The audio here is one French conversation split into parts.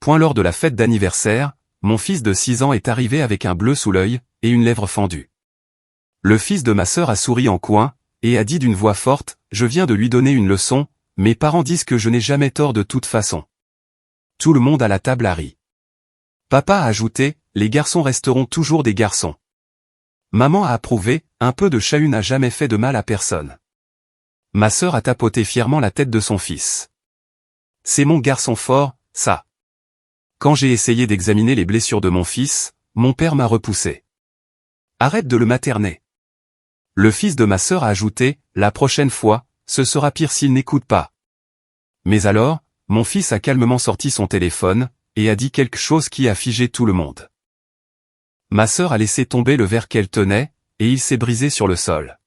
Lors de la fête d'anniversaire, mon fils de 6 ans est arrivé avec un bleu sous l'œil et une lèvre fendue. Le fils de ma sœur a souri en coin et a dit d'une voix forte, « Je viens de lui donner une leçon, mes parents disent que je n'ai jamais tort de toute façon. » Tout le monde à la table a ri. Papa a ajouté, « Les garçons resteront toujours des garçons. » Maman a approuvé, « Un peu de chahut n'a jamais fait de mal à personne. » Ma sœur a tapoté fièrement la tête de son fils. « C'est mon garçon fort, ça. » Quand j'ai essayé d'examiner les blessures de mon fils, mon père m'a repoussé. « Arrête de le materner. » Le fils de ma sœur a ajouté, « La prochaine fois, ce sera pire s'il n'écoute pas. » Mais alors, mon fils a calmement sorti son téléphone, et a dit quelque chose qui a figé tout le monde. Ma sœur a laissé tomber le verre qu'elle tenait, et il s'est brisé sur le sol.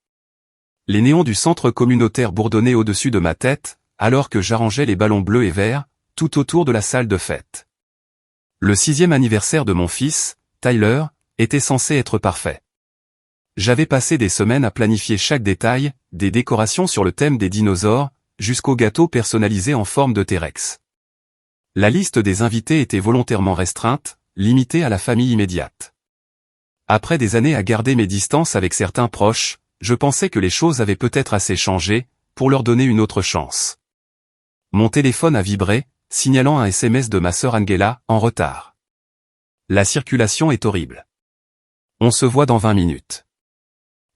Les néons du centre communautaire bourdonnaient au-dessus de ma tête, alors que j'arrangeais les ballons bleus et verts, tout autour de la salle de fête. Le 6e anniversaire de mon fils, Tyler, était censé être parfait. J'avais passé des semaines à planifier chaque détail, des décorations sur le thème des dinosaures, jusqu'au gâteau personnalisé en forme de T-Rex. La liste des invités était volontairement restreinte, limitée à la famille immédiate. Après des années à garder mes distances avec certains proches, je pensais que les choses avaient peut-être assez changé, pour leur donner une autre chance. Mon téléphone a vibré, signalant un SMS de ma sœur Angela, en retard. La circulation est horrible. On se voit dans 20 minutes.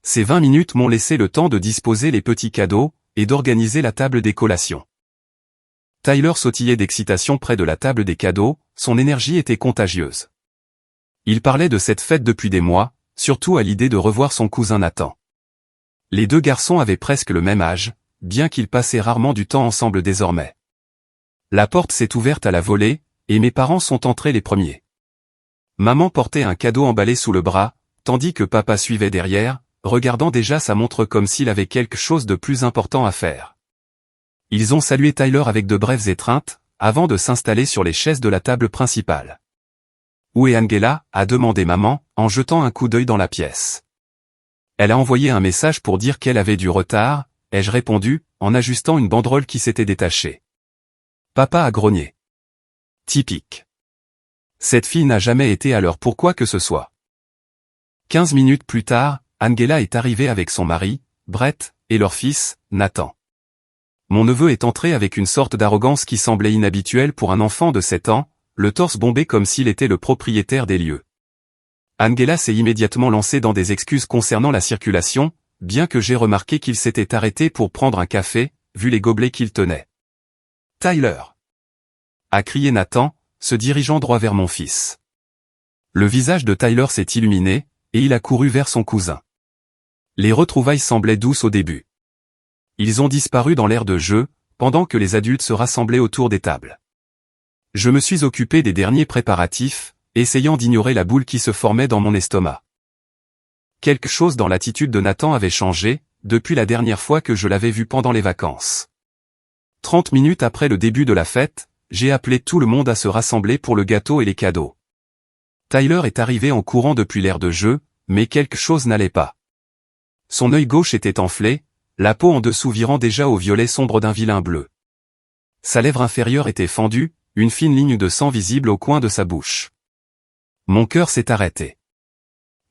Ces 20 minutes m'ont laissé le temps de disposer les petits cadeaux, et d'organiser la table des collations. Tyler sautillait d'excitation près de la table des cadeaux, son énergie était contagieuse. Il parlait de cette fête depuis des mois, surtout à l'idée de revoir son cousin Nathan. Les deux garçons avaient presque le même âge, bien qu'ils passaient rarement du temps ensemble désormais. La porte s'est ouverte à la volée, et mes parents sont entrés les premiers. Maman portait un cadeau emballé sous le bras, tandis que papa suivait derrière, regardant déjà sa montre comme s'il avait quelque chose de plus important à faire. Ils ont salué Tyler avec de brèves étreintes, avant de s'installer sur les chaises de la table principale. « Où est Angela ?» a demandé maman, en jetant un coup d'œil dans la pièce. Elle a envoyé un message pour dire qu'elle avait du retard, ai-je répondu, en ajustant une banderole qui s'était détachée. Papa a grogné. Typique. Cette fille n'a jamais été à l'heure pour quoi que ce soit. 15 minutes plus tard, Angela est arrivée avec son mari, Brett, et leur fils, Nathan. Mon neveu est entré avec une sorte d'arrogance qui semblait inhabituelle pour un enfant de 7 ans, le torse bombé comme s'il était le propriétaire des lieux. Angela s'est immédiatement lancée dans des excuses concernant la circulation, bien que j'ai remarqué qu'il s'était arrêté pour prendre un café, vu les gobelets qu'il tenait. « Tyler !» a crié Nathan, se dirigeant droit vers mon fils. Le visage de Tyler s'est illuminé, et il a couru vers son cousin. Les retrouvailles semblaient douces au début. Ils ont disparu dans l'aire de jeu, pendant que les adultes se rassemblaient autour des tables. Je me suis occupé des derniers préparatifs, essayant d'ignorer la boule qui se formait dans mon estomac. Quelque chose dans l'attitude de Nathan avait changé, depuis la dernière fois que je l'avais vu pendant les vacances. 30 minutes après le début de la fête, j'ai appelé tout le monde à se rassembler pour le gâteau et les cadeaux. Tyler est arrivé en courant depuis l'aire de jeu, mais quelque chose n'allait pas. Son œil gauche était enflé, la peau en dessous virant déjà au violet sombre d'un vilain bleu. Sa lèvre inférieure était fendue, une fine ligne de sang visible au coin de sa bouche. Mon cœur s'est arrêté.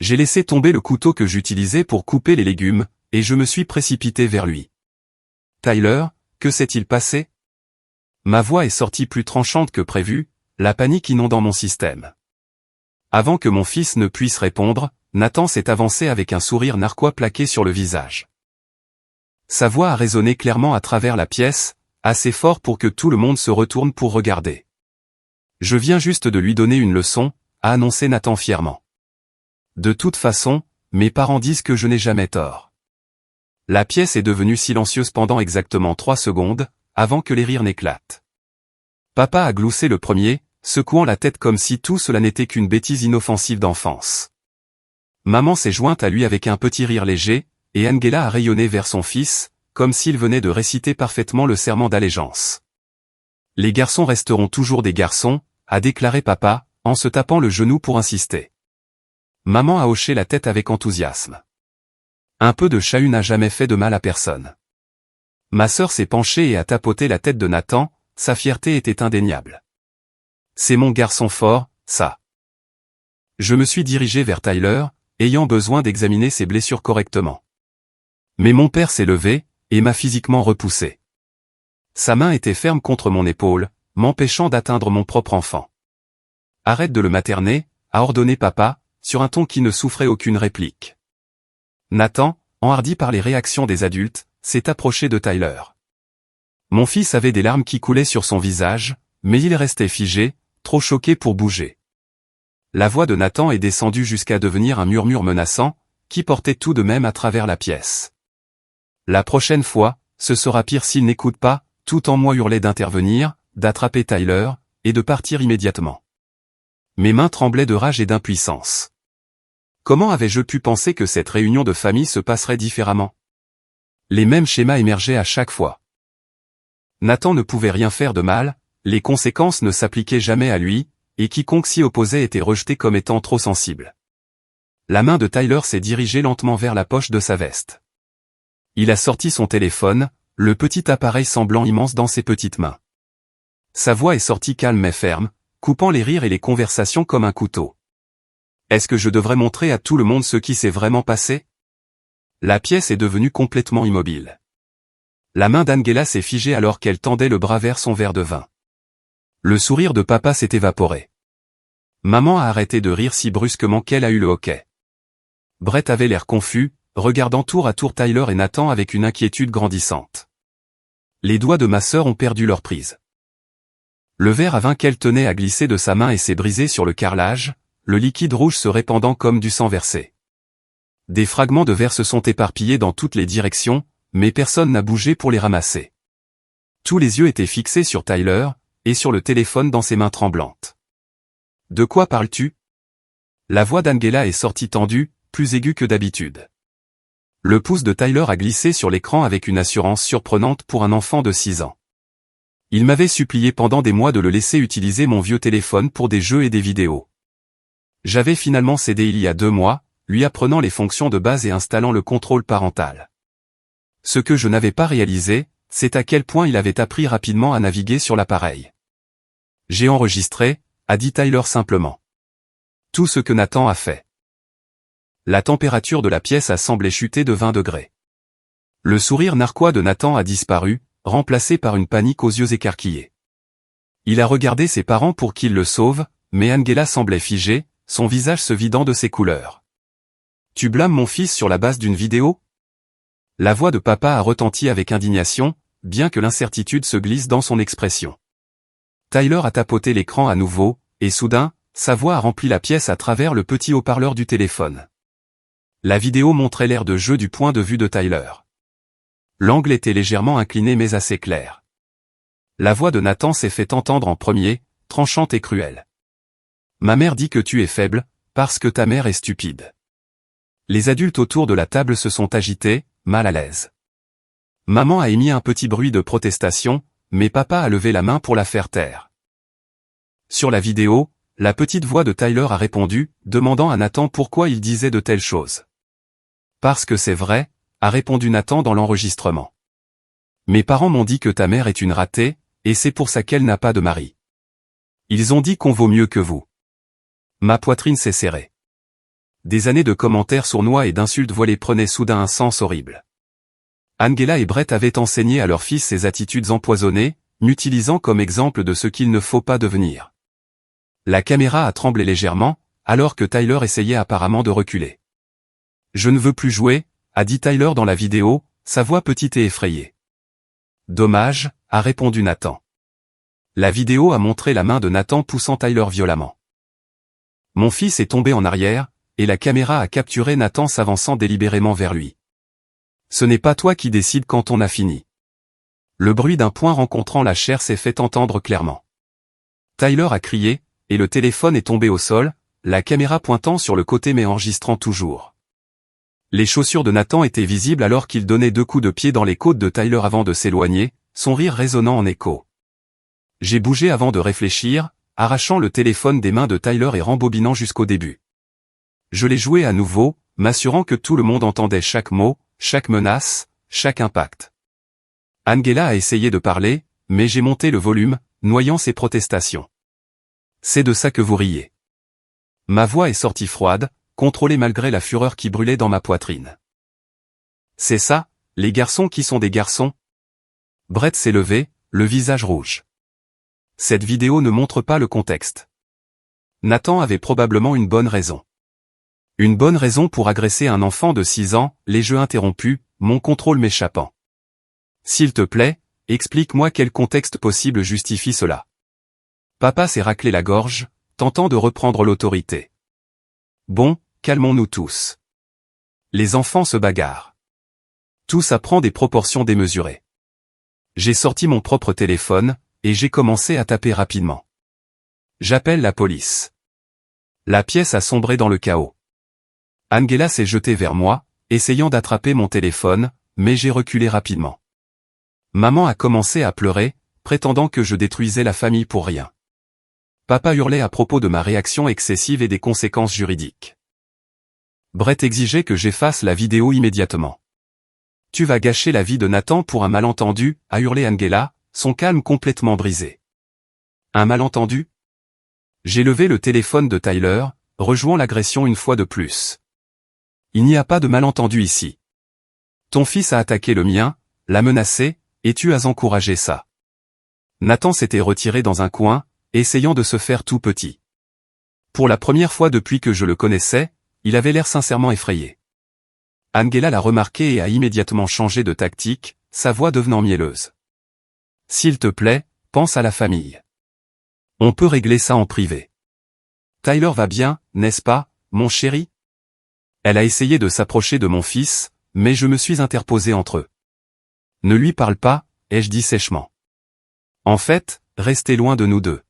J'ai laissé tomber le couteau que j'utilisais pour couper les légumes, et je me suis précipité vers lui. « Tyler, que s'est-il passé ?» Ma voix est sortie plus tranchante que prévu, la panique inondant mon système. Avant que mon fils ne puisse répondre, Nathan s'est avancé avec un sourire narquois plaqué sur le visage. Sa voix a résonné clairement à travers la pièce, assez fort pour que tout le monde se retourne pour regarder. « Je viens juste de lui donner une leçon », a annoncé Nathan fièrement. De toute façon, mes parents disent que je n'ai jamais tort. La pièce est devenue silencieuse pendant exactement 3 secondes, avant que les rires n'éclatent. Papa a gloussé le premier, secouant la tête comme si tout cela n'était qu'une bêtise inoffensive d'enfance. Maman s'est jointe à lui avec un petit rire léger, et Angela a rayonné vers son fils, comme s'il venait de réciter parfaitement le serment d'allégeance. « Les garçons resteront toujours des garçons », a déclaré papa, en se tapant le genou pour insister. Maman a hoché la tête avec enthousiasme. Un peu de chahut n'a jamais fait de mal à personne. Ma sœur s'est penchée et a tapoté la tête de Nathan, sa fierté était indéniable. C'est mon garçon fort, ça. Je me suis dirigé vers Tyler, ayant besoin d'examiner ses blessures correctement. Mais mon père s'est levé, et m'a physiquement repoussé. Sa main était ferme contre mon épaule, m'empêchant d'atteindre mon propre enfant. Arrête de le materner, a ordonné papa, sur un ton qui ne souffrait aucune réplique. Nathan, enhardi par les réactions des adultes, s'est approché de Tyler. Mon fils avait des larmes qui coulaient sur son visage, mais il restait figé, trop choqué pour bouger. La voix de Nathan est descendue jusqu'à devenir un murmure menaçant, qui portait tout de même à travers la pièce. La prochaine fois, ce sera pire s'il n'écoute pas, tout en moi hurlait d'intervenir, d'attraper Tyler, et de partir immédiatement. Mes mains tremblaient de rage et d'impuissance. Comment avais-je pu penser que cette réunion de famille se passerait différemment? Les mêmes schémas émergeaient à chaque fois. Nathan ne pouvait rien faire de mal, les conséquences ne s'appliquaient jamais à lui, et quiconque s'y opposait était rejeté comme étant trop sensible. La main de Tyler s'est dirigée lentement vers la poche de sa veste. Il a sorti son téléphone, le petit appareil semblant immense dans ses petites mains. Sa voix est sortie calme mais ferme, coupant les rires et les conversations comme un couteau. Est-ce que je devrais montrer à tout le monde ce qui s'est vraiment passé? La pièce est devenue complètement immobile. La main d'Angela s'est figée alors qu'elle tendait le bras vers son verre de vin. Le sourire de papa s'est évaporé. Maman a arrêté de rire si brusquement qu'elle a eu le hoquet. Brett avait l'air confus, regardant tour à tour Tyler et Nathan avec une inquiétude grandissante. Les doigts de ma sœur ont perdu leur prise. Le verre à vin qu'elle tenait a glissé de sa main et s'est brisé sur le carrelage, le liquide rouge se répandant comme du sang versé. Des fragments de verre se sont éparpillés dans toutes les directions, mais personne n'a bougé pour les ramasser. Tous les yeux étaient fixés sur Tyler, et sur le téléphone dans ses mains tremblantes. « De quoi parles-tu » La voix d'Angela est sortie tendue, plus aiguë que d'habitude. Le pouce de Tyler a glissé sur l'écran avec une assurance surprenante pour un enfant de 6 ans. Il m'avait supplié pendant des mois de le laisser utiliser mon vieux téléphone pour des jeux et des vidéos. J'avais finalement cédé il y a 2 mois, lui apprenant les fonctions de base et installant le contrôle parental. Ce que je n'avais pas réalisé, c'est à quel point il avait appris rapidement à naviguer sur l'appareil. J'ai enregistré, a dit Tyler simplement. Tout ce que Nathan a fait. La température de la pièce a semblé chuter de 20 degrés. Le sourire narquois de Nathan a disparu, remplacé par une panique aux yeux écarquillés. Il a regardé ses parents pour qu'ils le sauvent, mais Angela semblait figée, son visage se vidant de ses couleurs. « Tu blâmes mon fils sur la base d'une vidéo ?» La voix de papa a retenti avec indignation, bien que l'incertitude se glisse dans son expression. Tyler a tapoté l'écran à nouveau, et soudain, sa voix a rempli la pièce à travers le petit haut-parleur du téléphone. La vidéo montrait l'aire de jeu du point de vue de Tyler. L'angle était légèrement incliné mais assez clair. La voix de Nathan s'est fait entendre en premier, tranchante et cruelle. « Ma mère dit que tu es faible, parce que ta mère est stupide. » Les adultes autour de la table se sont agités, mal à l'aise. Maman a émis un petit bruit de protestation, mais papa a levé la main pour la faire taire. Sur la vidéo, la petite voix de Tyler a répondu, demandant à Nathan pourquoi il disait de telles choses. « Parce que c'est vrai, » a répondu Nathan dans l'enregistrement. « Mes parents m'ont dit que ta mère est une ratée, et c'est pour ça qu'elle n'a pas de mari. Ils ont dit qu'on vaut mieux que vous. » Ma poitrine s'est serrée. Des années de commentaires sournois et d'insultes voilées prenaient soudain un sens horrible. Angela et Brett avaient enseigné à leur fils ces attitudes empoisonnées, m'utilisant comme exemple de ce qu'il ne faut pas devenir. La caméra a tremblé légèrement, alors que Tyler essayait apparemment de reculer. « Je ne veux plus jouer », a dit Tyler dans la vidéo, sa voix petite et effrayée. « Dommage », a répondu Nathan. La vidéo a montré la main de Nathan poussant Tyler violemment. Mon fils est tombé en arrière, et la caméra a capturé Nathan s'avançant délibérément vers lui. « Ce n'est pas toi qui décides quand on a fini. » Le bruit d'un poing rencontrant la chair s'est fait entendre clairement. Tyler a crié, et le téléphone est tombé au sol, la caméra pointant sur le côté mais enregistrant toujours. Les chaussures de Nathan étaient visibles alors qu'il donnait 2 coups de pied dans les côtes de Tyler avant de s'éloigner, son rire résonnant en écho. J'ai bougé avant de réfléchir, arrachant le téléphone des mains de Tyler et rembobinant jusqu'au début. Je l'ai joué à nouveau, m'assurant que tout le monde entendait chaque mot, chaque menace, chaque impact. Angela a essayé de parler, mais j'ai monté le volume, noyant ses protestations. C'est de ça que vous riez. Ma voix est sortie froide, contrôlée malgré la fureur qui brûlait dans ma poitrine. C'est ça, les garçons qui sont des garçons? Brett s'est levé, le visage rouge. Cette vidéo ne montre pas le contexte. Nathan avait probablement une bonne raison. Une bonne raison pour agresser un enfant de 6 ans, les jeux interrompus, mon contrôle m'échappant. S'il te plaît, explique-moi quel contexte possible justifie cela. Papa s'est raclé la gorge, tentant de reprendre l'autorité. Bon, calmons-nous tous. Les enfants se bagarrent. Tout ça prend des proportions démesurées. J'ai sorti mon propre téléphone, et j'ai commencé à taper rapidement. J'appelle la police. La pièce a sombré dans le chaos. Angela s'est jetée vers moi, essayant d'attraper mon téléphone, mais j'ai reculé rapidement. Maman a commencé à pleurer, prétendant que je détruisais la famille pour rien. Papa hurlait à propos de ma réaction excessive et des conséquences juridiques. Brett exigeait que j'efface la vidéo immédiatement. « Tu vas gâcher la vie de Nathan pour un malentendu » a hurlé Angela, son calme complètement brisé. « Un malentendu ?» J'ai levé le téléphone de Tyler, rejouant l'agression une fois de plus. « Il n'y a pas de malentendu ici. Ton fils a attaqué le mien, l'a menacé, et tu as encouragé ça. » Nathan s'était retiré dans un coin, essayant de se faire tout petit. Pour la première fois depuis que je le connaissais, il avait l'air sincèrement effrayé. Angela l'a remarqué et a immédiatement changé de tactique, sa voix devenant mielleuse. « S'il te plaît, pense à la famille. On peut régler ça en privé. Tyler va bien, n'est-ce pas, mon chéri ?» Elle a essayé de s'approcher de mon fils, mais je me suis interposé entre eux. « Ne lui parle pas », ai-je dit sèchement. « En fait, restez loin de nous deux. »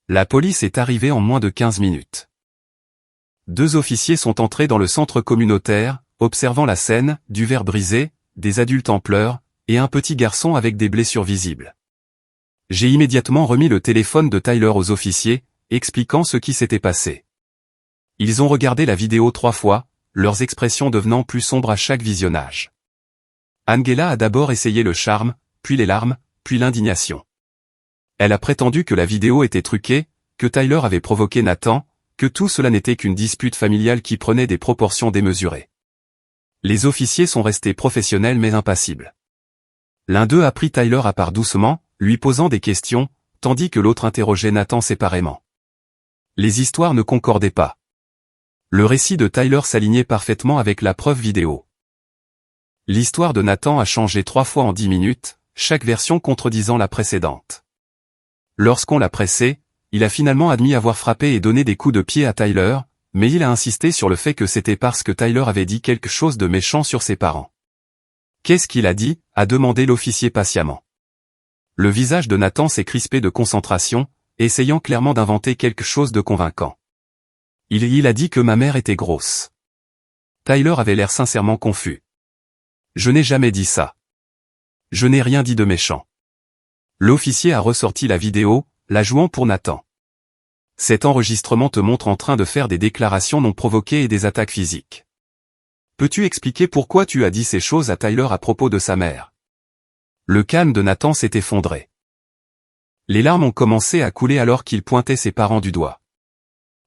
La police est arrivée en moins de 15 minutes. 2 officiers sont entrés dans le centre communautaire, observant la scène, du verre brisé, des adultes en pleurs, et un petit garçon avec des blessures visibles. J'ai immédiatement remis le téléphone de Tyler aux officiers, expliquant ce qui s'était passé. Ils ont regardé la vidéo 3 fois, leurs expressions devenant plus sombres à chaque visionnage. Angela a d'abord essayé le charme, puis les larmes, puis l'indignation. Elle a prétendu que la vidéo était truquée, que Tyler avait provoqué Nathan, que tout cela n'était qu'une dispute familiale qui prenait des proportions démesurées. Les officiers sont restés professionnels mais impassibles. L'un d'eux a pris Tyler à part doucement, lui posant des questions, tandis que l'autre interrogeait Nathan séparément. Les histoires ne concordaient pas. Le récit de Tyler s'alignait parfaitement avec la preuve vidéo. L'histoire de Nathan a changé 3 fois en 10 minutes, chaque version contredisant la précédente. Lorsqu'on l'a pressé, il a finalement admis avoir frappé et donné des coups de pied à Tyler, mais il a insisté sur le fait que c'était parce que Tyler avait dit quelque chose de méchant sur ses parents. « Qu'est-ce qu'il a dit ?» a demandé l'officier patiemment. Le visage de Nathan s'est crispé de concentration, essayant clairement d'inventer quelque chose de convaincant. Il a dit que ma mère était grosse. Tyler avait l'air sincèrement confus. « Je n'ai jamais dit ça. Je n'ai rien dit de méchant. » L'officier a ressorti la vidéo, la jouant pour Nathan. Cet enregistrement te montre en train de faire des déclarations non provoquées et des attaques physiques. Peux-tu expliquer pourquoi tu as dit ces choses à Tyler à propos de sa mère? Le calme de Nathan s'est effondré. Les larmes ont commencé à couler alors qu'il pointait ses parents du doigt.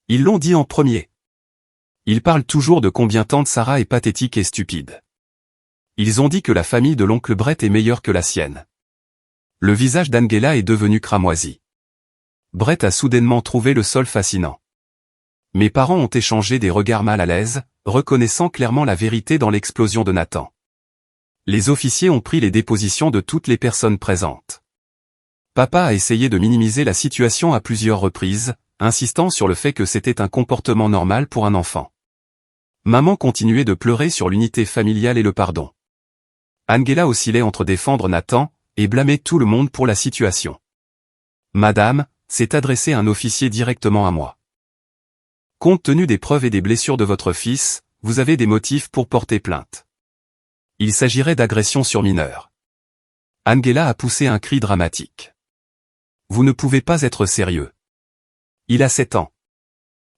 Ils l'ont dit en premier. Ils parlent toujours de combien tante Sarah est pathétique et stupide. Ils ont dit que la famille de l'oncle Brett est meilleure que la sienne. Le visage d'Angela est devenu cramoisi. Brett a soudainement trouvé le sol fascinant. Mes parents ont échangé des regards mal à l'aise, reconnaissant clairement la vérité dans l'explosion de Nathan. Les officiers ont pris les dépositions de toutes les personnes présentes. Papa a essayé de minimiser la situation à plusieurs reprises, insistant sur le fait que c'était un comportement normal pour un enfant. Maman continuait de pleurer sur l'unité familiale et le pardon. Angela oscillait entre défendre Nathan et blâmer tout le monde pour la situation. Madame, s'est adressé un officier directement à moi. Compte tenu des preuves et des blessures de votre fils, vous avez des motifs pour porter plainte. Il s'agirait d'agression sur mineur. Angela a poussé un cri dramatique. Vous ne pouvez pas être sérieux. Il a 7 ans.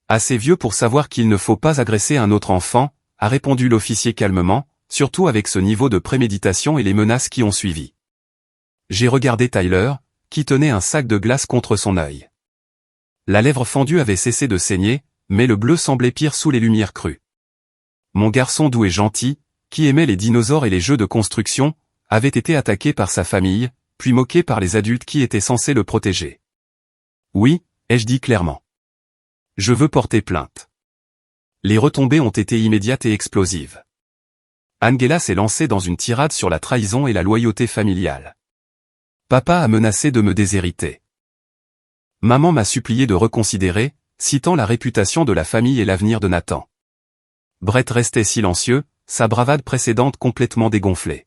Assez vieux pour savoir qu'il ne faut pas agresser un autre enfant, a répondu l'officier calmement, surtout avec ce niveau de préméditation et les menaces qui ont suivi. J'ai regardé Tyler, qui tenait un sac de glace contre son œil. La lèvre fendue avait cessé de saigner, mais le bleu semblait pire sous les lumières crues. Mon garçon doux et gentil, qui aimait les dinosaures et les jeux de construction, avait été attaqué par sa famille, puis moqué par les adultes qui étaient censés le protéger. Oui, ai-je dit clairement. Je veux porter plainte. Les retombées ont été immédiates et explosives. Angela s'est lancée dans une tirade sur la trahison et la loyauté familiale. Papa a menacé de me déshériter. Maman m'a supplié de reconsidérer, citant la réputation de la famille et l'avenir de Nathan. Brett restait silencieux, sa bravade précédente complètement dégonflée.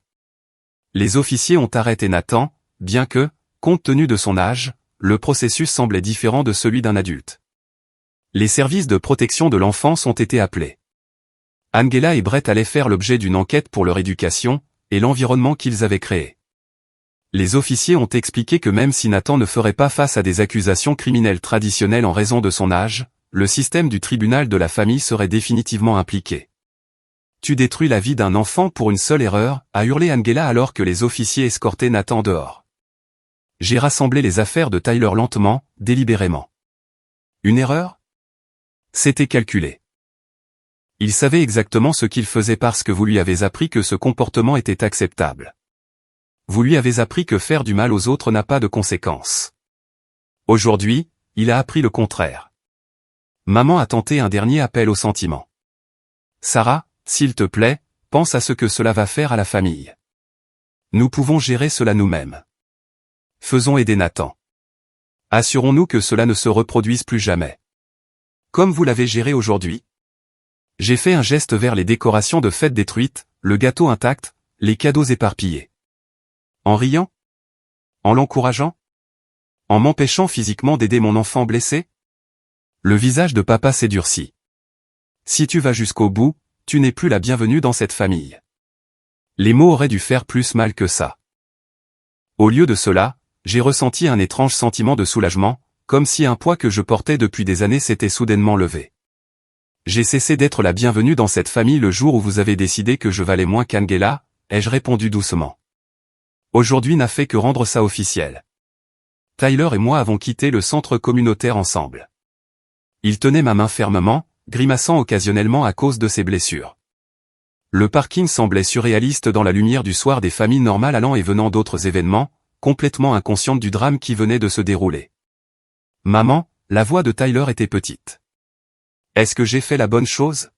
Les officiers ont arrêté Nathan, bien que, compte tenu de son âge, le processus semblait différent de celui d'un adulte. Les services de protection de l'enfance ont été appelés. Angela et Brett allaient faire l'objet d'une enquête pour leur éducation et l'environnement qu'ils avaient créé. Les officiers ont expliqué que même si Nathan ne ferait pas face à des accusations criminelles traditionnelles en raison de son âge, le système du tribunal de la famille serait définitivement impliqué. « Tu détruis la vie d'un enfant pour une seule erreur », a hurlé Angela alors que les officiers escortaient Nathan dehors. J'ai rassemblé les affaires de Tyler lentement, délibérément. Une erreur ? C'était calculé. Il savait exactement ce qu'il faisait parce que vous lui avez appris que ce comportement était acceptable. Vous lui avez appris que faire du mal aux autres n'a pas de conséquences. Aujourd'hui, il a appris le contraire. Maman a tenté un dernier appel au sentiment. Sarah, s'il te plaît, pense à ce que cela va faire à la famille. Nous pouvons gérer cela nous-mêmes. Faisons aider Nathan. Assurons-nous que cela ne se reproduise plus jamais. Comme vous l'avez géré aujourd'hui. J'ai fait un geste vers les décorations de fête détruites, le gâteau intact, les cadeaux éparpillés. En riant? En l'encourageant? En m'empêchant physiquement d'aider mon enfant blessé? Le visage de papa s'est durci. Si tu vas jusqu'au bout, tu n'es plus la bienvenue dans cette famille. Les mots auraient dû faire plus mal que ça. Au lieu de cela, j'ai ressenti un étrange sentiment de soulagement, comme si un poids que je portais depuis des années s'était soudainement levé. J'ai cessé d'être la bienvenue dans cette famille le jour où vous avez décidé que je valais moins qu'Angela, ai-je répondu doucement. Aujourd'hui n'a fait que rendre ça officiel. Tyler et moi avons quitté le centre communautaire ensemble. Il tenait ma main fermement, grimaçant occasionnellement à cause de ses blessures. Le parking semblait surréaliste dans la lumière du soir des familles normales allant et venant d'autres événements, complètement inconscientes du drame qui venait de se dérouler. Maman, la voix de Tyler était petite. Est-ce que j'ai fait la bonne chose?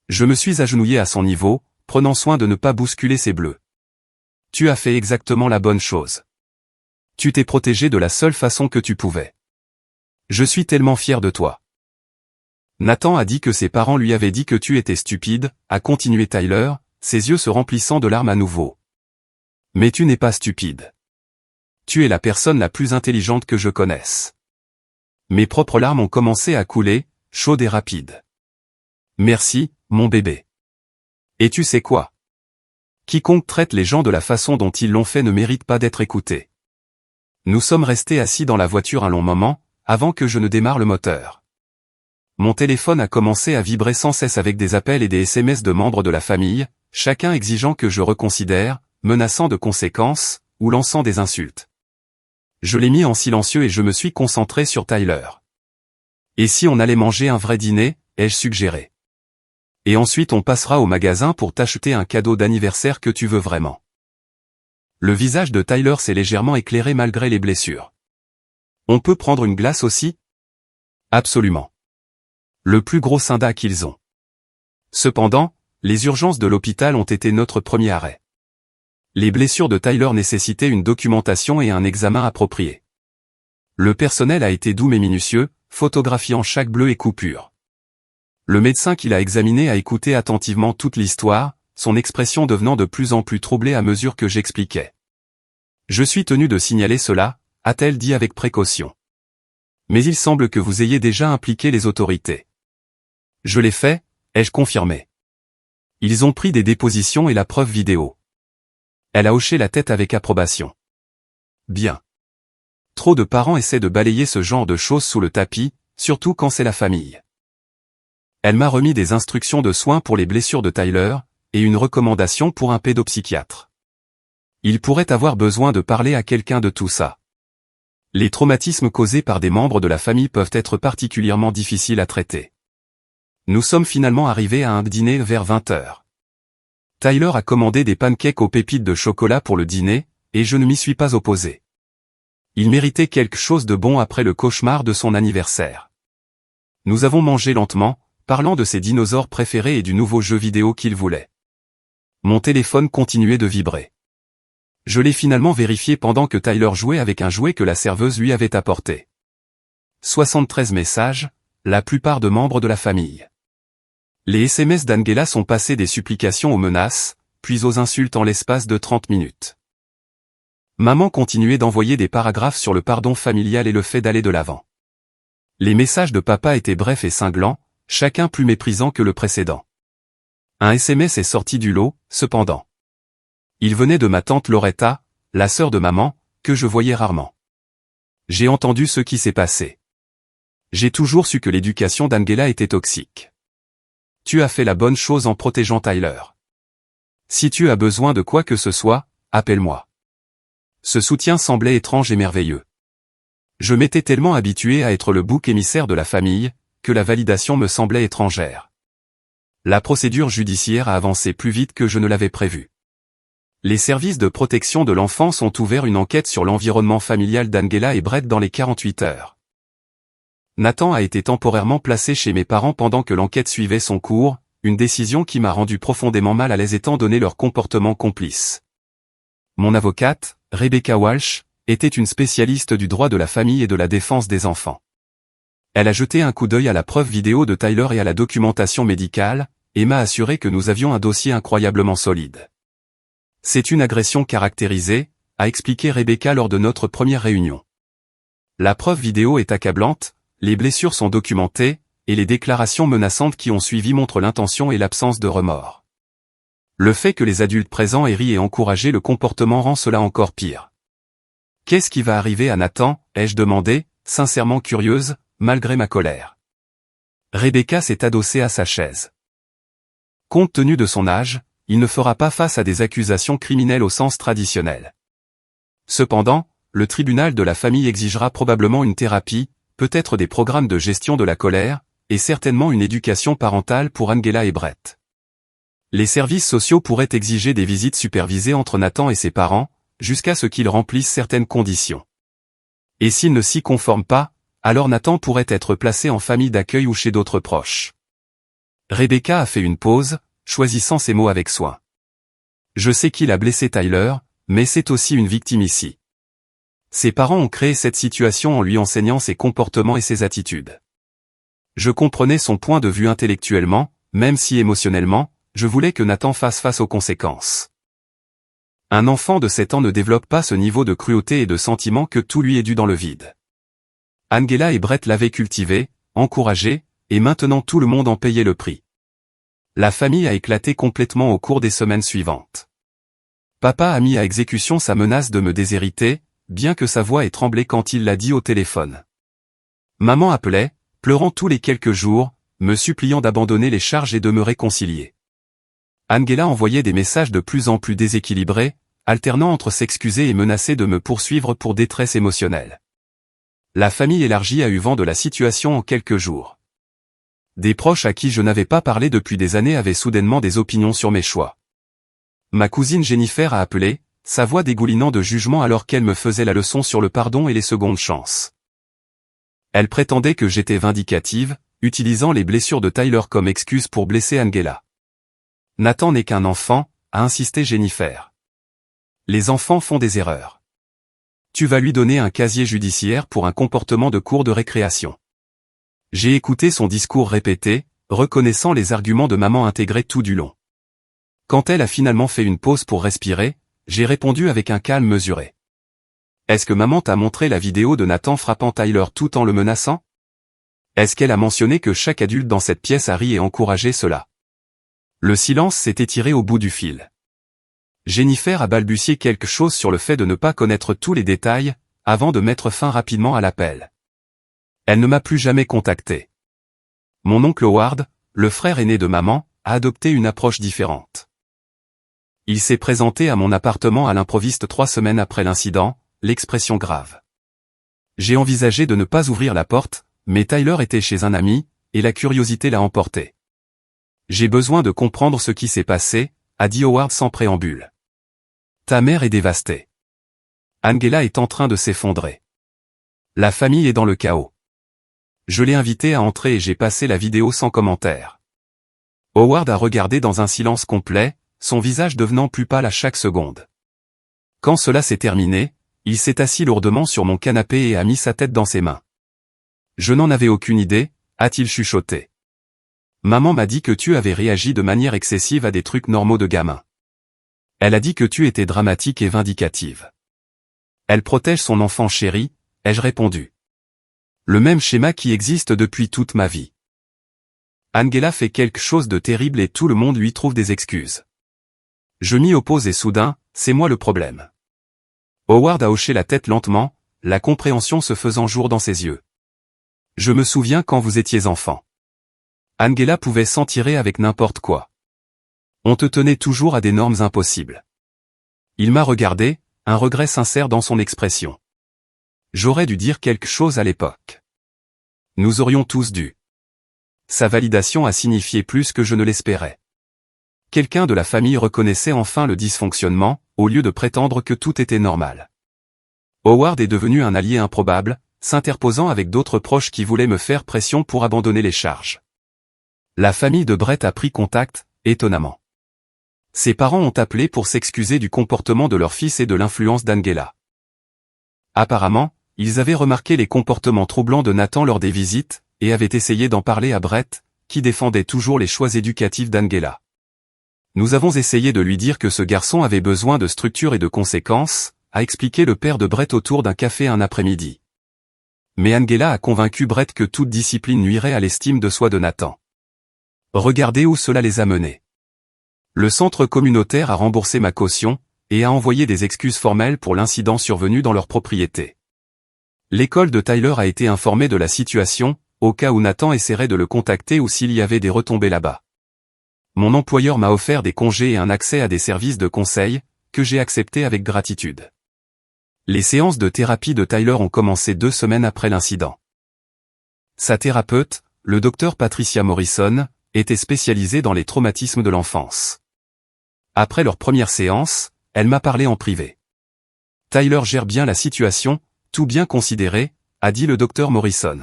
Je me suis agenouillé à son niveau, prenant soin de ne pas bousculer ses bleus. Tu as fait exactement la bonne chose. Tu t'es protégé de la seule façon que tu pouvais. Je suis tellement fier de toi. Nathan a dit que ses parents lui avaient dit que tu étais stupide, a continué Tyler, ses yeux se remplissant de larmes à nouveau. Mais tu n'es pas stupide. Tu es la personne la plus intelligente que je connaisse. Mes propres larmes ont commencé à couler, chaudes et rapides. Merci, mon bébé. Et tu sais quoi? Quiconque traite les gens de la façon dont ils l'ont fait ne mérite pas d'être écouté. Nous sommes restés assis dans la voiture un long moment, avant que je ne démarre le moteur. Mon téléphone a commencé à vibrer sans cesse avec des appels et des SMS de membres de la famille, chacun exigeant que je reconsidère, menaçant de conséquences, ou lançant des insultes. Je l'ai mis en silencieux et je me suis concentré sur Tyler. Et si on allait manger un vrai dîner, ai-je suggéré. Et ensuite on passera au magasin pour t'acheter un cadeau d'anniversaire que tu veux vraiment. Le visage de Tyler s'est légèrement éclairé malgré les blessures. On peut prendre une glace aussi? Absolument. Le plus gros syndicat qu'ils ont. Cependant, les urgences de l'hôpital ont été notre premier arrêt. Les blessures de Tyler nécessitaient une documentation et un examen approprié. Le personnel a été doux mais minutieux, photographiant chaque bleu et coupure. Le médecin qui l'a examiné a écouté attentivement toute l'histoire, son expression devenant de plus en plus troublée à mesure que j'expliquais. Je suis tenu de signaler cela, a-t-elle dit avec précaution. Mais il semble que vous ayez déjà impliqué les autorités. Je l'ai fait, ai-je confirmé. Ils ont pris des dépositions et la preuve vidéo. Elle a hoché la tête avec approbation. Bien. Trop de parents essaient de balayer ce genre de choses sous le tapis, surtout quand c'est la famille. Elle m'a remis des instructions de soins pour les blessures de Tyler, et une recommandation pour un pédopsychiatre. Il pourrait avoir besoin de parler à quelqu'un de tout ça. Les traumatismes causés par des membres de la famille peuvent être particulièrement difficiles à traiter. Nous sommes finalement arrivés à un dîner vers 20 heures. Tyler a commandé des pancakes aux pépites de chocolat pour le dîner, et je ne m'y suis pas opposé. Il méritait quelque chose de bon après le cauchemar de son anniversaire. Nous avons mangé lentement, parlant de ses dinosaures préférés et du nouveau jeu vidéo qu'il voulait. Mon téléphone continuait de vibrer. Je l'ai finalement vérifié pendant que Tyler jouait avec un jouet que la serveuse lui avait apporté. 73 messages, la plupart de membres de la famille. Les SMS d'Angela sont passés des supplications aux menaces, puis aux insultes en l'espace de 30 minutes. Maman continuait d'envoyer des paragraphes sur le pardon familial et le fait d'aller de l'avant. Les messages de papa étaient brefs et cinglants, chacun plus méprisant que le précédent. Un SMS est sorti du lot, cependant. Il venait de ma tante Loretta, la sœur de maman, que je voyais rarement. J'ai entendu ce qui s'est passé. J'ai toujours su que l'éducation d'Angela était toxique. Tu as fait la bonne chose en protégeant Tyler. Si tu as besoin de quoi que ce soit, appelle-moi. Ce soutien semblait étrange et merveilleux. Je m'étais tellement habitué à être le bouc émissaire de la famille, que la validation me semblait étrangère. La procédure judiciaire a avancé plus vite que je ne l'avais prévu. Les services de protection de l'enfance ont ouvert une enquête sur l'environnement familial d'Angela et Brett dans les 48 heures. Nathan a été temporairement placé chez mes parents pendant que l'enquête suivait son cours, une décision qui m'a rendu profondément mal à l'aise étant donné leur comportement complice. Mon avocate, Rebecca Walsh, était une spécialiste du droit de la famille et de la défense des enfants. Elle a jeté un coup d'œil à la preuve vidéo de Tyler et à la documentation médicale, et m'a assuré que nous avions un dossier incroyablement solide. C'est une agression caractérisée, a expliqué Rebecca lors de notre première réunion. La preuve vidéo est accablante, les blessures sont documentées, et les déclarations menaçantes qui ont suivi montrent l'intention et l'absence de remords. Le fait que les adultes présents aient ri et encouragé le comportement rend cela encore pire. Qu'est-ce qui va arriver à Nathan, ai-je demandé, sincèrement curieuse, malgré ma colère. Rebecca s'est adossée à sa chaise. Compte tenu de son âge, il ne fera pas face à des accusations criminelles au sens traditionnel. Cependant, le tribunal de la famille exigera probablement une thérapie, peut-être des programmes de gestion de la colère, et certainement une éducation parentale pour Angela et Brett. Les services sociaux pourraient exiger des visites supervisées entre Nathan et ses parents, jusqu'à ce qu'ils remplissent certaines conditions. Et s'ils ne s'y conforment pas, alors Nathan pourrait être placé en famille d'accueil ou chez d'autres proches. Rebecca a fait une pause, choisissant ses mots avec soin. Je sais qu'il a blessé Tyler, mais c'est aussi une victime ici. Ses parents ont créé cette situation en lui enseignant ses comportements et ses attitudes. Je comprenais son point de vue intellectuellement, même si émotionnellement, je voulais que Nathan fasse face aux conséquences. Un enfant de 7 ans ne développe pas ce niveau de cruauté et de sentiment que tout lui est dû dans le vide. Angela et Brett l'avaient cultivé, encouragé, et maintenant tout le monde en payait le prix. La famille a éclaté complètement au cours des semaines suivantes. Papa a mis à exécution sa menace de me déshériter, bien que sa voix ait tremblé quand il l'a dit au téléphone. Maman appelait, pleurant tous les quelques jours, me suppliant d'abandonner les charges et de me réconcilier. Angela envoyait des messages de plus en plus déséquilibrés, alternant entre s'excuser et menacer de me poursuivre pour détresse émotionnelle. La famille élargie a eu vent de la situation en quelques jours. Des proches à qui je n'avais pas parlé depuis des années avaient soudainement des opinions sur mes choix. Ma cousine Jennifer a appelé, sa voix dégoulinant de jugement alors qu'elle me faisait la leçon sur le pardon et les secondes chances. Elle prétendait que j'étais vindicative, utilisant les blessures de Tyler comme excuse pour blesser Angela. Nathan n'est qu'un enfant, a insisté Jennifer. Les enfants font des erreurs. Tu vas lui donner un casier judiciaire pour un comportement de cour de récréation. J'ai écouté son discours répété, reconnaissant les arguments de maman intégrés tout du long. Quand elle a finalement fait une pause pour respirer, j'ai répondu avec un calme mesuré. Est-ce que maman t'a montré la vidéo de Nathan frappant Tyler tout en le menaçant? Est-ce qu'elle a mentionné que chaque adulte dans cette pièce a ri et encouragé cela? Le silence s'est étiré au bout du fil. Jennifer a balbutié quelque chose sur le fait de ne pas connaître tous les détails, avant de mettre fin rapidement à l'appel. Elle ne m'a plus jamais contacté. Mon oncle Howard, le frère aîné de maman, a adopté une approche différente. Il s'est présenté à mon appartement à l'improviste 3 semaines après l'incident, l'expression grave. J'ai envisagé de ne pas ouvrir la porte, mais Tyler était chez un ami, et la curiosité l'a emporté. J'ai besoin de comprendre ce qui s'est passé, a dit Howard sans préambule. Ta mère est dévastée. Angela est en train de s'effondrer. La famille est dans le chaos. Je l'ai invité à entrer et j'ai passé la vidéo sans commentaire. Howard a regardé dans un silence complet, son visage devenant plus pâle à chaque seconde. Quand cela s'est terminé, il s'est assis lourdement sur mon canapé et a mis sa tête dans ses mains. Je n'en avais aucune idée, a-t-il chuchoté. Maman m'a dit que tu avais réagi de manière excessive à des trucs normaux de gamin. Elle a dit que tu étais dramatique et vindicative. Elle protège son enfant chéri, ai-je répondu. Le même schéma qui existe depuis toute ma vie. Angela fait quelque chose de terrible et tout le monde lui trouve des excuses. Je m'y oppose et soudain, c'est moi le problème. Howard a hoché la tête lentement, la compréhension se faisant jour dans ses yeux. Je me souviens quand vous étiez enfant. Angela pouvait s'en tirer avec n'importe quoi. On te tenait toujours à des normes impossibles. Il m'a regardé, un regret sincère dans son expression. J'aurais dû dire quelque chose à l'époque. Nous aurions tous dû. Sa validation a signifié plus que je ne l'espérais. Quelqu'un de la famille reconnaissait enfin le dysfonctionnement, au lieu de prétendre que tout était normal. Howard est devenu un allié improbable, s'interposant avec d'autres proches qui voulaient me faire pression pour abandonner les charges. La famille de Brett a pris contact, étonnamment. Ses parents ont appelé pour s'excuser du comportement de leur fils et de l'influence d'Angela. Apparemment, ils avaient remarqué les comportements troublants de Nathan lors des visites, et avaient essayé d'en parler à Brett, qui défendait toujours les choix éducatifs d'Angela. Nous avons essayé de lui dire que ce garçon avait besoin de structure et de conséquences, a expliqué le père de Brett autour d'un café un après-midi. Mais Angela a convaincu Brett que toute discipline nuirait à l'estime de soi de Nathan. Regardez où cela les a menés. Le centre communautaire a remboursé ma caution, et a envoyé des excuses formelles pour l'incident survenu dans leur propriété. L'école de Tyler a été informée de la situation, au cas où Nathan essaierait de le contacter ou s'il y avait des retombées là-bas. Mon employeur m'a offert des congés et un accès à des services de conseil, que j'ai acceptés avec gratitude. Les séances de thérapie de Tyler ont commencé 2 semaines après l'incident. Sa thérapeute, le docteur Patricia Morrison, était spécialisée dans les traumatismes de l'enfance. Après leur première séance, elle m'a parlé en privé. Tyler gère bien la situation, tout bien considéré, a dit le docteur Morrison.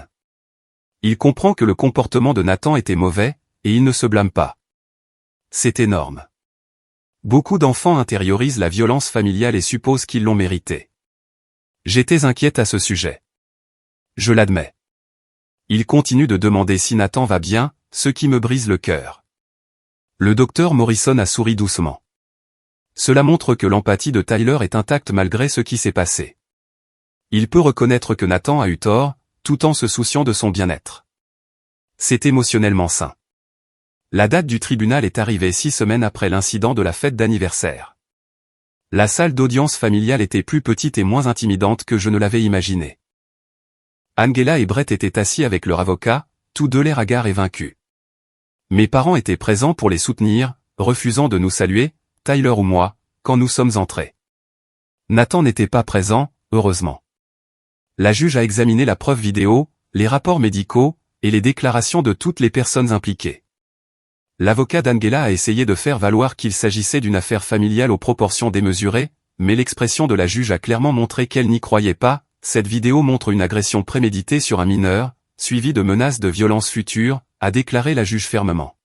Il comprend que le comportement de Nathan était mauvais, et il ne se blâme pas. C'est énorme. Beaucoup d'enfants intériorisent la violence familiale et supposent qu'ils l'ont méritée. J'étais inquiète à ce sujet. Je l'admets. Il continue de demander si Nathan va bien, ce qui me brise le cœur. Le docteur Morrison a souri doucement. Cela montre que l'empathie de Tyler est intacte malgré ce qui s'est passé. Il peut reconnaître que Nathan a eu tort, tout en se souciant de son bien-être. C'est émotionnellement sain. La date du tribunal est arrivée 6 semaines après l'incident de la fête d'anniversaire. La salle d'audience familiale était plus petite et moins intimidante que je ne l'avais imaginé. Angela et Brett étaient assis avec leur avocat, tous deux l'air hagards et vaincus. Mes parents étaient présents pour les soutenir, refusant de nous saluer, Tyler ou moi, quand nous sommes entrés. Nathan n'était pas présent, heureusement. La juge a examiné la preuve vidéo, les rapports médicaux, et les déclarations de toutes les personnes impliquées. L'avocat d'Angela a essayé de faire valoir qu'il s'agissait d'une affaire familiale aux proportions démesurées, mais l'expression de la juge a clairement montré qu'elle n'y croyait pas. Cette vidéo montre une agression préméditée sur un mineur, suivie de menaces de violence futures, a déclaré la juge fermement.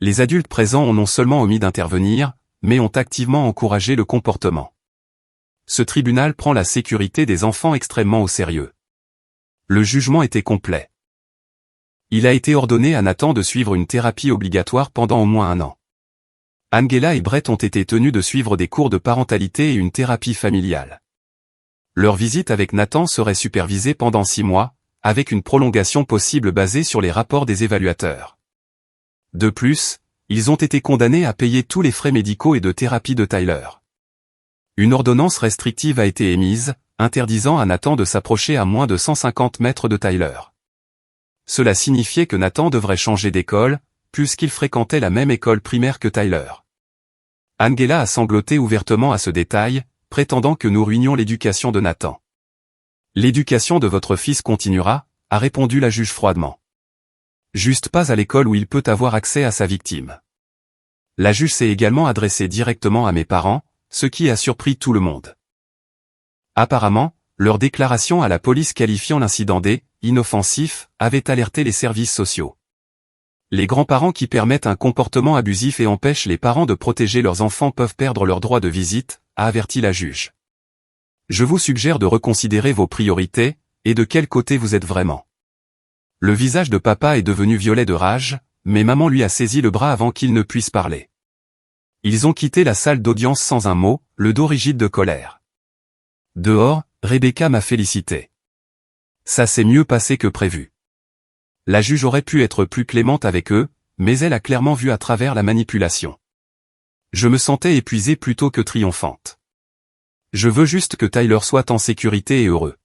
Les adultes présents ont non seulement omis d'intervenir, mais ont activement encouragé le comportement. Ce tribunal prend la sécurité des enfants extrêmement au sérieux. Le jugement était complet. Il a été ordonné à Nathan de suivre une thérapie obligatoire pendant au moins 1 an. Angela et Brett ont été tenus de suivre des cours de parentalité et une thérapie familiale. Leur visite avec Nathan serait supervisée pendant 6 mois, avec une prolongation possible basée sur les rapports des évaluateurs. De plus, ils ont été condamnés à payer tous les frais médicaux et de thérapie de Tyler. Une ordonnance restrictive a été émise, interdisant à Nathan de s'approcher à moins de 150 mètres de Tyler. Cela signifiait que Nathan devrait changer d'école, puisqu'il fréquentait la même école primaire que Tyler. Angela a sangloté ouvertement à ce détail, prétendant que nous ruinions l'éducation de Nathan. L'éducation de votre fils continuera, a répondu la juge froidement. Juste pas à l'école où il peut avoir accès à sa victime. La juge s'est également adressée directement à mes parents, ce qui a surpris tout le monde. Apparemment, leur déclaration à la police qualifiant l'incident d'inoffensif avait alerté les services sociaux. Les grands-parents qui permettent un comportement abusif et empêchent les parents de protéger leurs enfants peuvent perdre leur droit de visite, a averti la juge. Je vous suggère de reconsidérer vos priorités, et de quel côté vous êtes vraiment. Le visage de papa est devenu violet de rage, mais maman lui a saisi le bras avant qu'il ne puisse parler. Ils ont quitté la salle d'audience sans un mot, le dos rigide de colère. Dehors, Rebecca m'a félicité. Ça s'est mieux passé que prévu. La juge aurait pu être plus clémente avec eux, mais elle a clairement vu à travers la manipulation. Je me sentais épuisée plutôt que triomphante. Je veux juste que Tyler soit en sécurité et heureux.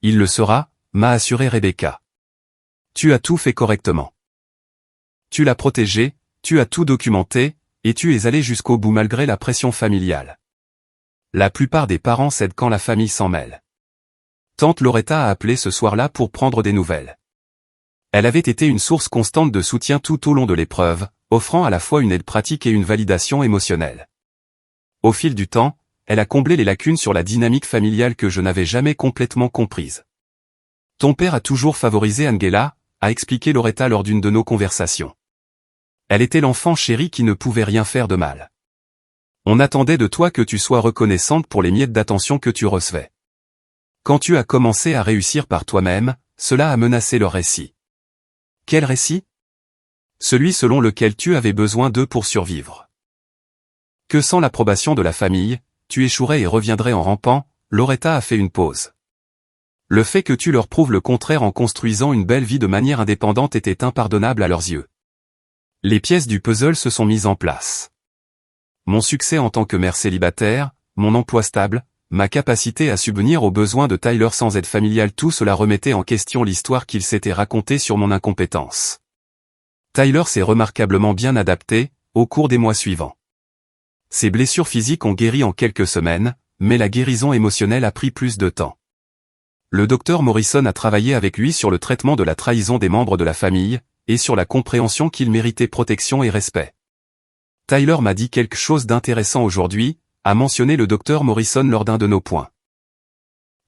Il le sera, m'a assuré Rebecca. Tu as tout fait correctement. Tu l'as protégé, tu as tout documenté, et tu es allé jusqu'au bout malgré la pression familiale. La plupart des parents cèdent quand la famille s'en mêle. Tante Loretta a appelé ce soir-là pour prendre des nouvelles. Elle avait été une source constante de soutien tout au long de l'épreuve, offrant à la fois une aide pratique et une validation émotionnelle. Au fil du temps, elle a comblé les lacunes sur la dynamique familiale que je n'avais jamais complètement comprise. Ton père a toujours favorisé Angela, a expliqué Loretta lors d'une de nos conversations. Elle était l'enfant chéri qui ne pouvait rien faire de mal. On attendait de toi que tu sois reconnaissante pour les miettes d'attention que tu recevais. Quand tu as commencé à réussir par toi-même, cela a menacé leur récit. Quel récit? Celui selon lequel tu avais besoin d'eux pour survivre. Que sans l'approbation de la famille, tu échouerais et reviendrais en rampant, Loretta a fait une pause. Le fait que tu leur prouves le contraire en construisant une belle vie de manière indépendante était impardonnable à leurs yeux. Les pièces du puzzle se sont mises en place. Mon succès en tant que mère célibataire, mon emploi stable, ma capacité à subvenir aux besoins de Tyler sans aide familiale, tout cela remettait en question l'histoire qu'il s'était racontée sur mon incompétence. Tyler s'est remarquablement bien adapté, au cours des mois suivants. Ses blessures physiques ont guéri en quelques semaines, mais la guérison émotionnelle a pris plus de temps. Le docteur Morrison a travaillé avec lui sur le traitement de la trahison des membres de la famille, et sur la compréhension qu'il méritait protection et respect. Tyler m'a dit quelque chose d'intéressant aujourd'hui, a mentionné le docteur Morrison lors d'un de nos points.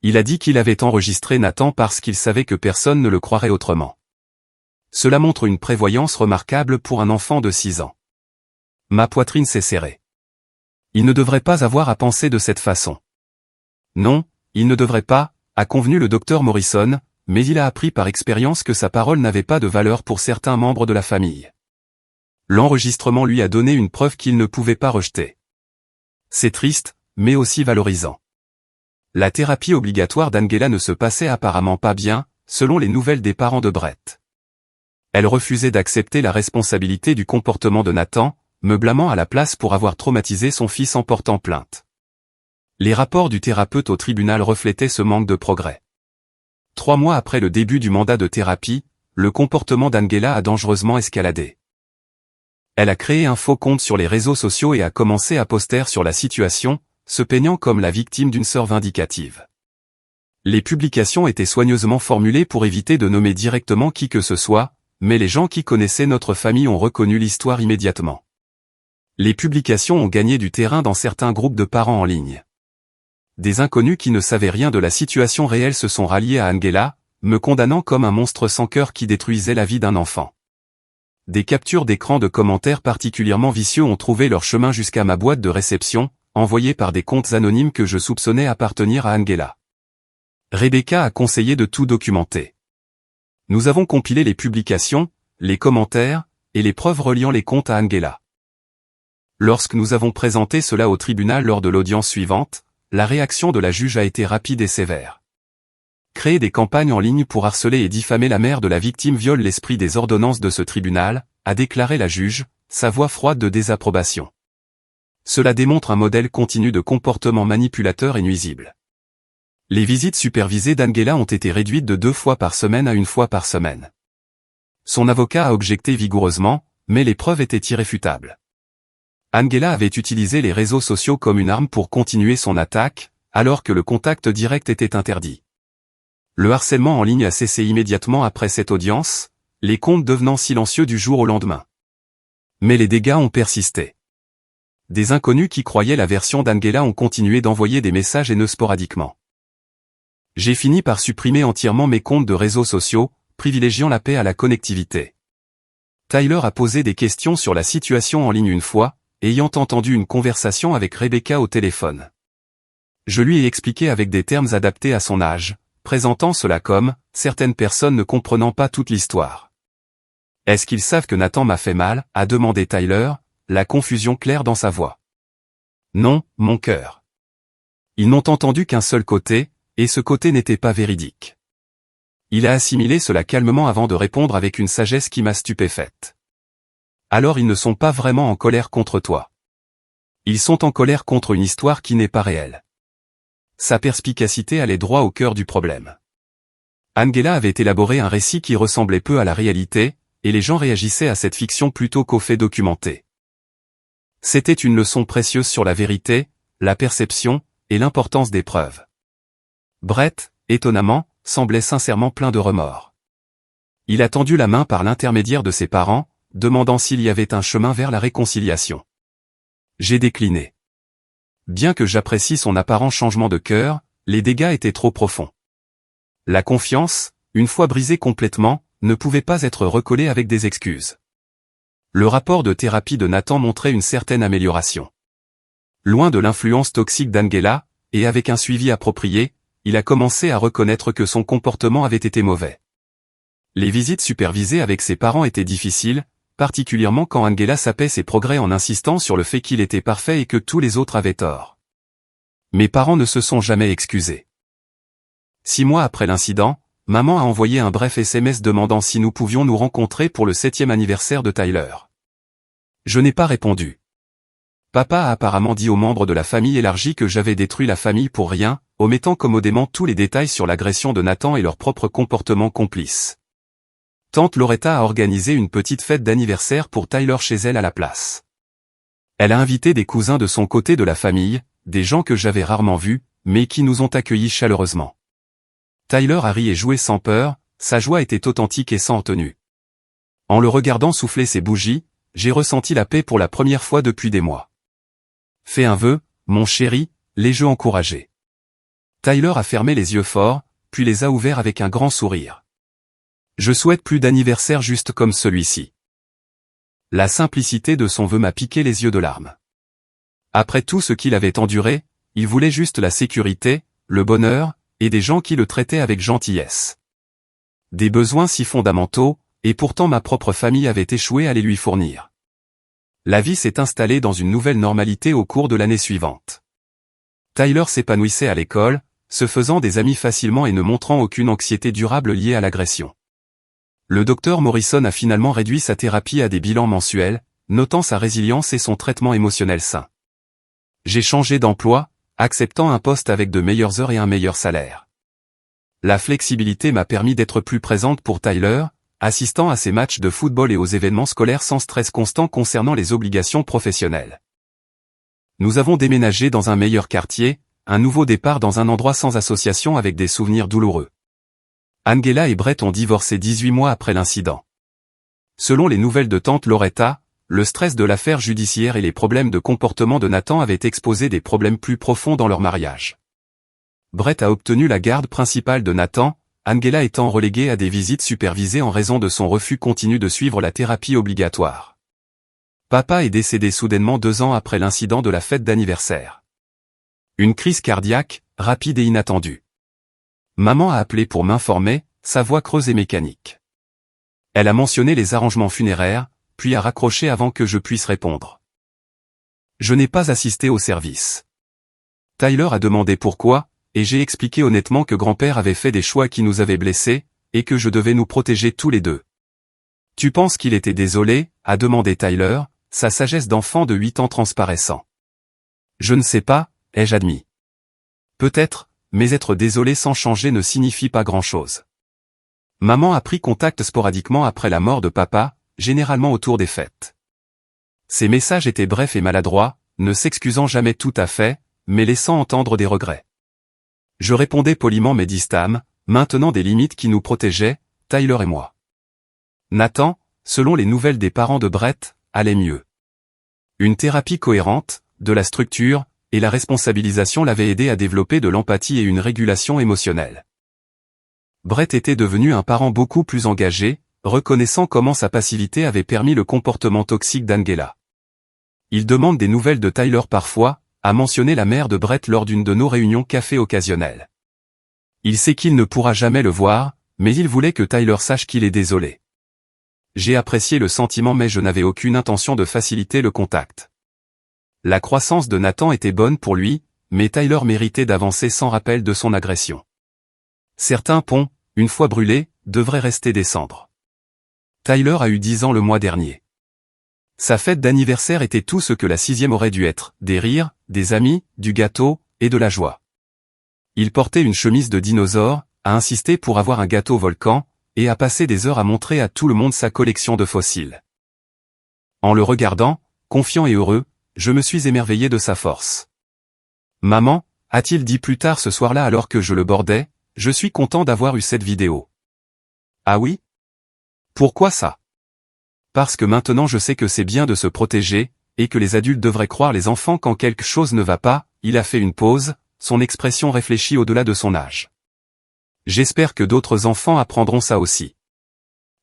Il a dit qu'il avait enregistré Nathan parce qu'il savait que personne ne le croirait autrement. Cela montre une prévoyance remarquable pour un enfant de 6 ans. Ma poitrine s'est serrée. Il ne devrait pas avoir à penser de cette façon. Non, il ne devrait pas, a convenu le docteur Morrison, mais il a appris par expérience que sa parole n'avait pas de valeur pour certains membres de la famille. L'enregistrement lui a donné une preuve qu'il ne pouvait pas rejeter. C'est triste, mais aussi valorisant. La thérapie obligatoire d'Angela ne se passait apparemment pas bien, selon les nouvelles des parents de Brett. Elle refusait d'accepter la responsabilité du comportement de Nathan, me blâmant à la place pour avoir traumatisé son fils en portant plainte. Les rapports du thérapeute au tribunal reflétaient ce manque de progrès. 3 mois après le début du mandat de thérapie, le comportement d'Angela a dangereusement escaladé. Elle a créé un faux compte sur les réseaux sociaux et a commencé à poster sur la situation, se peignant comme la victime d'une sœur vindicative. Les publications étaient soigneusement formulées pour éviter de nommer directement qui que ce soit, mais les gens qui connaissaient notre famille ont reconnu l'histoire immédiatement. Les publications ont gagné du terrain dans certains groupes de parents en ligne. Des inconnus qui ne savaient rien de la situation réelle se sont ralliés à Angela, me condamnant comme un monstre sans cœur qui détruisait la vie d'un enfant. Des captures d'écran de commentaires particulièrement vicieux ont trouvé leur chemin jusqu'à ma boîte de réception, envoyées par des comptes anonymes que je soupçonnais appartenir à Angela. Rebecca a conseillé de tout documenter. Nous avons compilé les publications, les commentaires, et les preuves reliant les comptes à Angela. Lorsque nous avons présenté cela au tribunal lors de l'audience suivante, la réaction de la juge a été rapide et sévère. Créer des campagnes en ligne pour harceler et diffamer la mère de la victime viole l'esprit des ordonnances de ce tribunal, a déclaré la juge, sa voix froide de désapprobation. Cela démontre un modèle continu de comportement manipulateur et nuisible. Les visites supervisées d'Angela ont été réduites de 2 fois par semaine à 1 fois par semaine. Son avocat a objecté vigoureusement, mais les preuves étaient irréfutables. Angela avait utilisé les réseaux sociaux comme une arme pour continuer son attaque, alors que le contact direct était interdit. Le harcèlement en ligne a cessé immédiatement après cette audience, les comptes devenant silencieux du jour au lendemain. Mais les dégâts ont persisté. Des inconnus qui croyaient la version d'Angela ont continué d'envoyer des messages haineux sporadiquement. J'ai fini par supprimer entièrement mes comptes de réseaux sociaux, privilégiant la paix à la connectivité. Tyler a posé des questions sur la situation en ligne une fois, ayant entendu une conversation avec Rebecca au téléphone. Je lui ai expliqué avec des termes adaptés à son âge, présentant cela comme « certaines personnes ne comprenant pas toute l'histoire ». « Est-ce qu'ils savent que Nathan m'a fait mal ?» a demandé Tyler, la confusion claire dans sa voix. « Non, mon cœur. Ils n'ont entendu qu'un seul côté, et ce côté n'était pas véridique. » Il a assimilé cela calmement avant de répondre avec une sagesse qui m'a stupéfaite. « Alors ils ne sont pas vraiment en colère contre toi. Ils sont en colère contre une histoire qui n'est pas réelle. » Sa perspicacité allait droit au cœur du problème. Angela avait élaboré un récit qui ressemblait peu à la réalité, et les gens réagissaient à cette fiction plutôt qu'aux faits documentés. C'était une leçon précieuse sur la vérité, la perception, et l'importance des preuves. Brett, étonnamment, semblait sincèrement plein de remords. Il a tendu la main par l'intermédiaire de ses parents, demandant s'il y avait un chemin vers la réconciliation. J'ai décliné. Bien que j'apprécie son apparent changement de cœur, les dégâts étaient trop profonds. La confiance, une fois brisée complètement, ne pouvait pas être recollée avec des excuses. Le rapport de thérapie de Nathan montrait une certaine amélioration. Loin de l'influence toxique d'Angela, et avec un suivi approprié, il a commencé à reconnaître que son comportement avait été mauvais. Les visites supervisées avec ses parents étaient difficiles, particulièrement quand Angela sapait ses progrès en insistant sur le fait qu'il était parfait et que tous les autres avaient tort. Mes parents ne se sont jamais excusés. 6 mois après l'incident, maman a envoyé un bref SMS demandant si nous pouvions nous rencontrer pour le 7e anniversaire de Tyler. Je n'ai pas répondu. Papa a apparemment dit aux membres de la famille élargie que j'avais détruit la famille pour rien, omettant commodément tous les détails sur l'agression de Nathan et leur propre comportement complice. Tante Loretta a organisé une petite fête d'anniversaire pour Tyler chez elle à la place. Elle a invité des cousins de son côté de la famille, des gens que j'avais rarement vus, mais qui nous ont accueillis chaleureusement. Tyler a ri et joué sans peur, sa joie était authentique et sans retenue. En le regardant souffler ses bougies, j'ai ressenti la paix pour la première fois depuis des mois. Fais un vœu, mon chéri, l'ai-je encouragé. Tyler a fermé les yeux fort, puis les a ouverts avec un grand sourire. Je souhaite plus d'anniversaires juste comme celui-ci. La simplicité de son vœu m'a piqué les yeux de larmes. Après tout ce qu'il avait enduré, il voulait juste la sécurité, le bonheur, et des gens qui le traitaient avec gentillesse. Des besoins si fondamentaux, et pourtant ma propre famille avait échoué à les lui fournir. La vie s'est installée dans une nouvelle normalité au cours de l'année suivante. Tyler s'épanouissait à l'école, se faisant des amis facilement et ne montrant aucune anxiété durable liée à l'agression. Le docteur Morrison a finalement réduit sa thérapie à des bilans mensuels, notant sa résilience et son traitement émotionnel sain. J'ai changé d'emploi, acceptant un poste avec de meilleures heures et un meilleur salaire. La flexibilité m'a permis d'être plus présente pour Tyler, assistant à ses matchs de football et aux événements scolaires sans stress constant concernant les obligations professionnelles. Nous avons déménagé dans un meilleur quartier, un nouveau départ dans un endroit sans association avec des souvenirs douloureux. Angela et Brett ont divorcé 18 mois après l'incident. Selon les nouvelles de tante Loretta, le stress de l'affaire judiciaire et les problèmes de comportement de Nathan avaient exposé des problèmes plus profonds dans leur mariage. Brett a obtenu la garde principale de Nathan, Angela étant reléguée à des visites supervisées en raison de son refus continu de suivre la thérapie obligatoire. Papa est décédé soudainement 2 ans après l'incident de la fête d'anniversaire. Une crise cardiaque, rapide et inattendue. Maman a appelé pour m'informer, sa voix creuse et mécanique. Elle a mentionné les arrangements funéraires, puis a raccroché avant que je puisse répondre. Je n'ai pas assisté au service. Tyler a demandé pourquoi, et j'ai expliqué honnêtement que grand-père avait fait des choix qui nous avaient blessés, et que je devais nous protéger tous les deux. Tu penses qu'il était désolé, a demandé Tyler, sa sagesse d'enfant de 8 ans transparaissant. Je ne sais pas, ai-je admis. Peut-être, mais être désolé sans changer ne signifie pas grand-chose. Maman a pris contact sporadiquement après la mort de papa, généralement autour des fêtes. Ses messages étaient brefs et maladroits, ne s'excusant jamais tout à fait, mais laissant entendre des regrets. Je répondais poliment mais distam, maintenant des limites qui nous protégeaient, Tyler et moi. Nathan, selon les nouvelles des parents de Brett, allait mieux. Une thérapie cohérente, de la structure, et la responsabilisation l'avaient aidé à développer de l'empathie et une régulation émotionnelle. Brett était devenu un parent beaucoup plus engagé, reconnaissant comment sa passivité avait permis le comportement toxique d'Angela. Il demande des nouvelles de Tyler parfois, a mentionné la mère de Brett lors d'une de nos réunions café occasionnelles. Il sait qu'il ne pourra jamais le voir, mais il voulait que Tyler sache qu'il est désolé. J'ai apprécié le sentiment mais je n'avais aucune intention de faciliter le contact. La croissance de Nathan était bonne pour lui, mais Tyler méritait d'avancer sans rappel de son agression. Certains ponts, une fois brûlés, devraient rester des cendres. Tyler a eu 10 ans le mois dernier. Sa fête d'anniversaire était tout ce que la 6e aurait dû être, des rires, des amis, du gâteau, et de la joie. Il portait une chemise de dinosaure, a insisté pour avoir un gâteau volcan, et a passé des heures à montrer à tout le monde sa collection de fossiles. En le regardant, confiant et heureux, je me suis émerveillé de sa force. « Maman, a-t-il dit plus tard ce soir-là alors que je le bordais, je suis content d'avoir eu cette vidéo. »« Ah oui ? Pourquoi ça ? » ?»« Parce que maintenant je sais que c'est bien de se protéger, et que les adultes devraient croire les enfants quand quelque chose ne va pas. » Il a fait une pause, son expression réfléchie au-delà de son âge. « J'espère que d'autres enfants apprendront ça aussi. »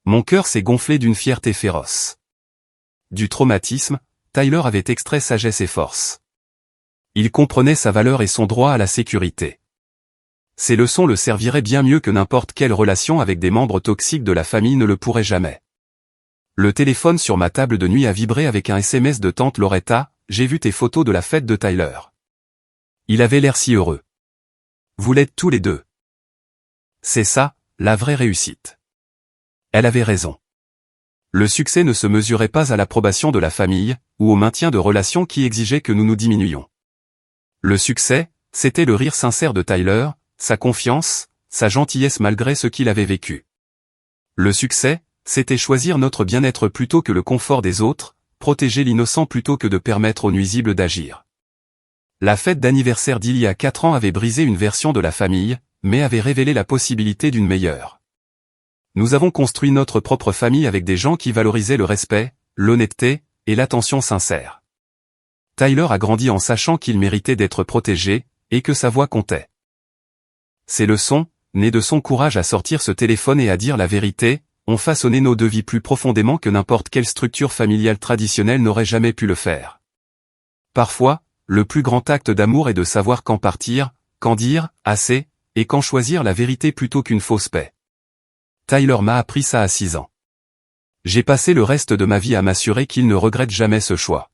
Mon cœur s'est gonflé d'une fierté féroce. Du traumatisme, Tyler avait extrait sagesse et force. Il comprenait sa valeur et son droit à la sécurité. Ces leçons le serviraient bien mieux que n'importe quelle relation avec des membres toxiques de la famille ne le pourrait jamais. Le téléphone sur ma table de nuit a vibré avec un SMS de tante Loretta, « J'ai vu tes photos de la fête de Tyler. » Il avait l'air si heureux. Vous l'êtes tous les deux. C'est ça, la vraie réussite. Elle avait raison. Le succès ne se mesurait pas à l'approbation de la famille, ou au maintien de relations qui exigeaient que nous nous diminuions. Le succès, c'était le rire sincère de Tyler, sa confiance, sa gentillesse malgré ce qu'il avait vécu. Le succès, c'était choisir notre bien-être plutôt que le confort des autres, protéger l'innocent plutôt que de permettre aux nuisibles d'agir. La fête d'anniversaire d'il y a 4 ans avait brisé une version de la famille, mais avait révélé la possibilité d'une meilleure. Nous avons construit notre propre famille avec des gens qui valorisaient le respect, l'honnêteté, et l'attention sincère. Tyler a grandi en sachant qu'il méritait d'être protégé, et que sa voix comptait. Ces leçons, nées de son courage à sortir ce téléphone et à dire la vérité, ont façonné nos 2 vies plus profondément que n'importe quelle structure familiale traditionnelle n'aurait jamais pu le faire. Parfois, le plus grand acte d'amour est de savoir quand partir, quand dire « assez », et quand choisir la vérité plutôt qu'une fausse paix. Tyler m'a appris ça à 6 ans. J'ai passé le reste de ma vie à m'assurer qu'il ne regrette jamais ce choix.